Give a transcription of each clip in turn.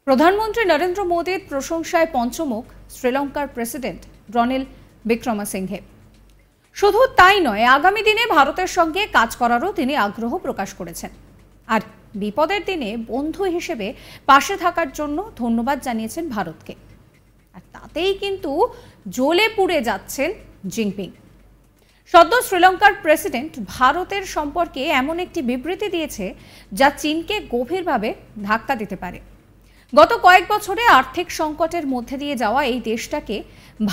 প্রধানমন্ত্রী নরেন্দ্র মোদীর প্রশংসায় পঞ্চমুখ শ্রীলঙ্কার প্রেসিডেন্ট রনিল বিক্রমাসিংঘে। শুধু তাই নয়, আগামী দিনে ভারতের সঙ্গে কাজ করারও তিনি আগ্রহ প্রকাশ করেছেন। আর বিপদের দিনে বন্ধু হিসেবে পাশে থাকার জন্য ধন্যবাদ জানিয়েছেন ভারতকে। আর তাতেই কিন্তু জ্বলে পুড়ে যাচ্ছেন জিনপিং। সদ্য শ্রীলঙ্কার প্রেসিডেন্ট ভারতের সম্পর্কে এমন একটি বিবৃতি দিয়েছে যা চীনকে গভীরভাবে ধাক্কা দিতে পারে। গত কয়েক বছরে আর্থিক সংকটের মধ্যে দিয়ে যাওয়া এই দেশটাকে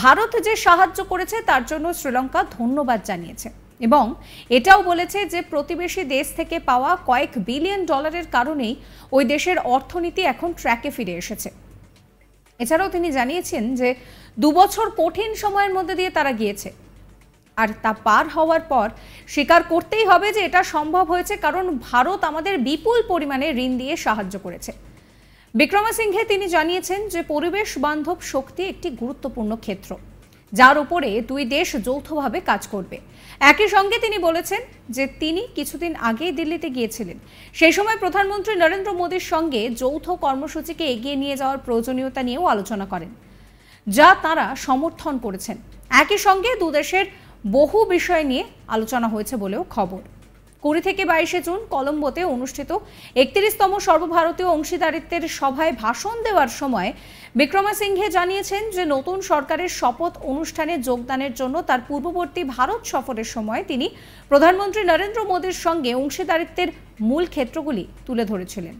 ভারত যে সাহায্য করেছে তার জন্য শ্রীলঙ্কা ধন্যবাদ জানিয়েছে এবং এটাও বলেছে যে প্রতিবেশী দেশ থেকে পাওয়া কয়েক বিলিয়ন ডলারের কারণেই ওই দেশের অর্থনীতি এখন ট্র্যাকে ফিরে এসেছে। এছাড়াও তিনি জানিয়েছেন যে 2 বছর কঠিন সময়ের মধ্যে দিয়ে তারা গিয়েছে, আর তা পার হওয়ার পর স্বীকার করতেই হবে যে এটা সম্ভব হয়েছে কারণ ভারত আমাদের বিপুল পরিমাণে ঋণ দিয়ে সাহায্য করেছে। বিক্রমাসিংঘে তিনি জানিয়েছেন যে পরিবেশ বান্ধব শক্তি একটি গুরুত্বপূর্ণ ক্ষেত্র যার উপরে দুই দেশ যৌথভাবে কাজ করবে। একই সঙ্গে তিনি বলেছেন যে তিনি কিছুদিন আগেই দিল্লিতে গিয়েছিলেন, সেই সময় প্রধানমন্ত্রী নরেন্দ্র মোদীর সঙ্গে যৌথ কর্মসূচিকে এগিয়ে নিয়ে যাওয়ার প্রয়োজনীয়তা নিয়েও আলোচনা করেন, যা তাঁরা সমর্থন করেছেন। একই সঙ্গে দুদেশের বহু বিষয় নিয়ে আলোচনা হয়েছে বলেও খবর। 20 থেকে 22 জুন কলম্বোতে অনুষ্ঠিত 31তম সর্বভারতীয় অংশীদারিত্বের সভায় ভাষণ দেওয়ার সময় বিক্রমাসিংঘে জানিয়েছেন যে নতুন সরকারের শপথ অনুষ্ঠানে যোগদানের জন্য তার পূর্ববর্তী ভারত সফরের সময় তিনি প্রধানমন্ত্রী নরেন্দ্র মোদীর সঙ্গে অংশীদারিত্বের মূল ক্ষেত্রগুলি তুলে ধরেছিলেন।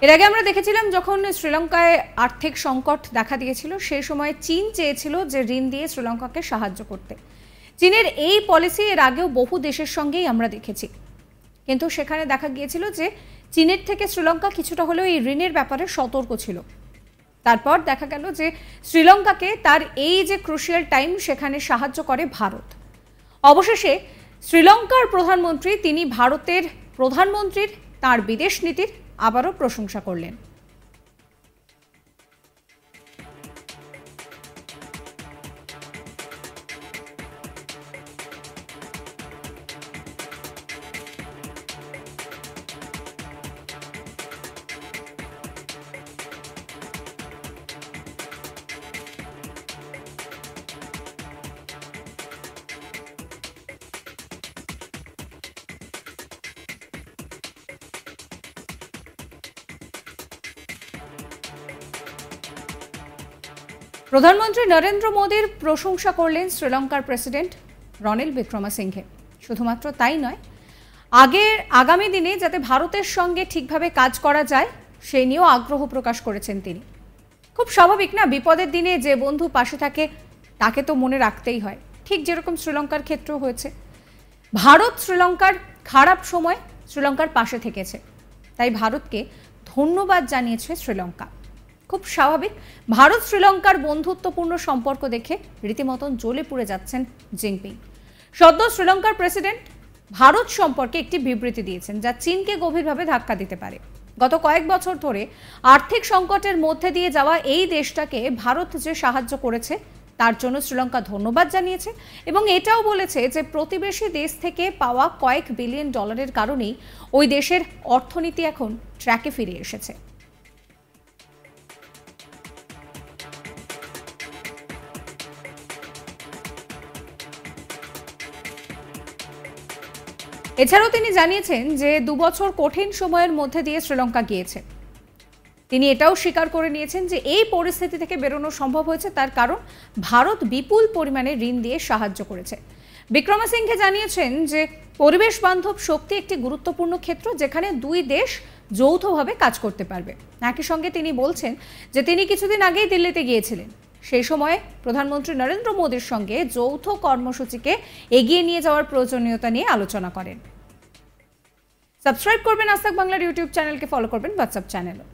এর আগে আমরা দেখেছিলাম যখন শ্রীলঙ্কায় আর্থিক সংকট দেখা দিয়েছিল সেই সময় চীন চেয়েছিল যে ঋণ দিয়ে শ্রীলঙ্কাকে সাহায্য করতে। চীনের এই পলিসি এর আগেও বহু দেশের সঙ্গেই আমরা দেখেছি, কিন্তু সেখানে দেখা গিয়েছিল যে চীনের থেকে শ্রীলঙ্কা কিছুটা হলেও এই ঋণের ব্যাপারে সতর্ক ছিল। তারপর দেখা গেল যে শ্রীলঙ্কাকে তার এই যে ক্রুশিয়াল টাইম সেখানে সাহায্য করে ভারত। অবশেষে শ্রীলঙ্কার প্রধানমন্ত্রী তিনি ভারতের প্রধানমন্ত্রীর তার বিদেশ নীতির আবারও প্রশংসা করলেন। প্রধানমন্ত্রী নরেন্দ্র মোদীর প্রশংসা করলেন শ্রীলঙ্কার প্রেসিডেন্ট রনিল বিক্রমাসিংঘে। শুধুমাত্র তাই নয়, আগামী দিনে যাতে ভারতের সঙ্গে ঠিকভাবে কাজ করা যায় সেই নিয়েও আগ্রহ প্রকাশ করেছেন তিনি। খুব স্বাভাবিক না, বিপদের দিনে যে বন্ধু পাশে থাকে তাকে তো মনে রাখতেই হয়, ঠিক যেরকম শ্রীলঙ্কার ক্ষেত্রেও হয়েছে। ভারত শ্রীলঙ্কার খারাপ সময় শ্রীলঙ্কার পাশে থেকেছে, তাই ভারতকে ধন্যবাদ জানিয়েছে শ্রীলঙ্কা। খুব স্বাভাবিক, ভারত শ্রীলঙ্কার বন্ধুত্বপূর্ণ সম্পর্ক দেখে রীতিমতন জ্বলে পুড়ে যাচ্ছেন জিনপিং। সদ্য শ্রীলঙ্কার প্রেসিডেন্ট ভারত সম্পর্কে একটি বিবৃতি দিয়েছেন যা চীনকে গভীরভাবে ধাক্কা দিতে পারে। গত কয়েক বছর ধরে আর্থিক সংকটের মধ্যে দিয়ে যাওয়া এই দেশটাকে ভারত যে সাহায্য করেছে তার জন্য শ্রীলঙ্কা ধন্যবাদ জানিয়েছে এবং এটাও বলেছে যে প্রতিবেশী দেশ থেকে পাওয়া কয়েক বিলিয়ন ডলারের কারণেই ওই দেশের অর্থনীতি এখন ট্র্যাকে ফিরে এসেছে। এছাড়াও তিনি জানিয়েছেন যে 2 বছর কঠিন সময়ের মধ্যে দিয়ে শ্রীলঙ্কা গিয়েছে। তিনি এটাও স্বীকার করে নিয়েছেন যে এই পরিস্থিতি থেকে বেরোনো সম্ভব হয়েছে তার কারণ ভারত বিপুল পরিমাণে ঋণ দিয়ে সাহায্য করেছে। বিক্রমাসিংঘে জানিয়েছেন যে পরিবেশ বান্ধব শক্তি একটি গুরুত্বপূর্ণ ক্ষেত্র যেখানে দুই দেশ যৌথভাবে কাজ করতে পারবে। একই সঙ্গে তিনি বলছেন যে তিনি কিছুদিন আগেই দিল্লিতে গিয়েছিলেন, সেই সময় প্রধানমন্ত্রী নরেন্দ্র মোদীর সঙ্গে যৌথ কর্মসূচিকে এগিয়ে নিয়ে যাওয়ার প্রয়োজনীয়তা নিয়ে আলোচনা করেন। সাবস্ক্রাইব করবেন আজ তাক বাংলার ইউটিউব চ্যানেলকে, ফলো করবেন হোয়াটসঅ্যাপ চ্যানেলও।